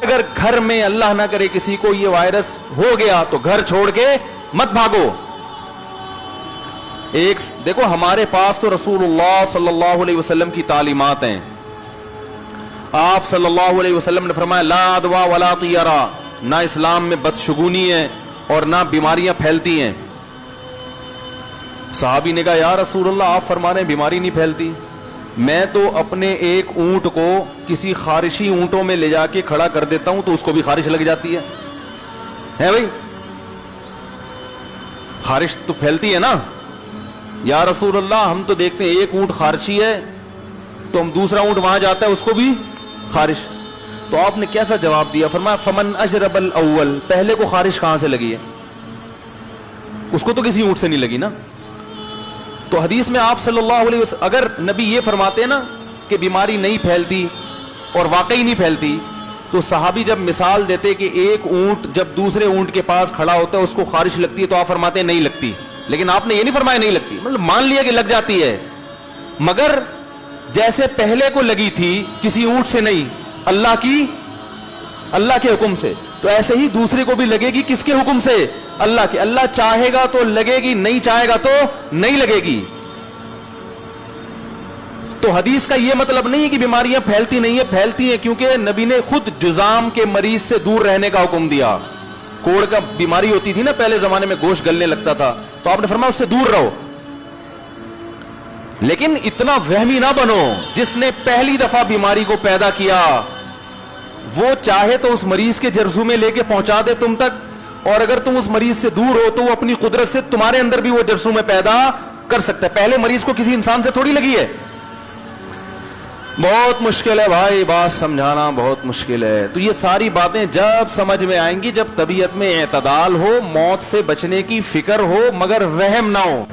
اگر گھر میں اللہ نہ کرے کسی کو یہ وائرس ہو گیا تو گھر چھوڑ کے مت بھاگو. ایک دیکھو ہمارے پاس تو رسول اللہ صلی اللہ علیہ وسلم کی تعلیمات ہیں. آپ صلی اللہ علیہ وسلم نے فرمایا لا عدوى ولا طیرہ، نہ اسلام میں بدشگونی ہے اور نہ بیماریاں پھیلتی ہیں. صحابی نے کہا یا رسول اللہ آپ فرما رہے ہیں بیماری نہیں پھیلتی، میں تو اپنے ایک اونٹ کو کسی خارشی اونٹوں میں لے جا کے کھڑا کر دیتا ہوں تو اس کو بھی خارش لگ جاتی ہے بھائی، خارش تو پھیلتی ہے نا. یا رسول اللہ ہم تو دیکھتے ہیں ایک اونٹ خارشی ہے تو ہم دوسرا اونٹ وہاں جاتا ہے اس کو بھی خارش. تو آپ نے کیسا جواب دیا؟ فرمایا فمن اجرب الاول، پہلے کو خارش کہاں سے لگی ہے؟ اس کو تو کسی اونٹ سے نہیں لگی نا. تو حدیث میں آپ صلی اللہ علیہ وسلم اگر نبی یہ فرماتے نا کہ بیماری نہیں پھیلتی اور واقعی نہیں پھیلتی، تو صحابی جب مثال دیتے کہ ایک اونٹ جب دوسرے اونٹ کے پاس کھڑا ہوتا ہے اس کو خارش لگتی ہے تو آپ فرماتے ہیں نہیں لگتی. لیکن آپ نے یہ نہیں فرمایا نہیں لگتی، مطلب مان لیا کہ لگ جاتی ہے، مگر جیسے پہلے کو لگی تھی کسی اونٹ سے نہیں، اللہ کے حکم سے، تو ایسے ہی دوسرے کو بھی لگے گی کس کے حکم سے؟ اللہ کے. اللہ چاہے گا تو لگے گی، نہیں چاہے گا تو نہیں لگے گی. تو حدیث کا یہ مطلب نہیں ہے کہ بیماریاں پھیلتی نہیں ہیں، پھیلتی ہیں، کیونکہ نبی نے خود جذام کے مریض سے دور رہنے کا حکم دیا. کوڑ کا بیماری ہوتی تھی نا پہلے زمانے میں، گوشت گلنے لگتا تھا، تو آپ نے فرمایا اس سے دور رہو. لیکن اتنا وہمی نہ بنو، جس نے پہلی دفعہ بیماری کو پیدا کیا وہ چاہے تو اس مریض کے جرثومے لے کے پہنچا دے تم تک، اور اگر تم اس مریض سے دور ہو تو وہ اپنی قدرت سے تمہارے اندر بھی وہ جرثومے پیدا کر سکتا ہے. پہلے مریض کو کسی انسان سے تھوڑی لگی ہے. بہت مشکل ہے بھائی، بات سمجھانا بہت مشکل ہے. تو یہ ساری باتیں جب سمجھ میں آئیں گی جب طبیعت میں اعتدال ہو، موت سے بچنے کی فکر ہو مگر وہم نہ ہو.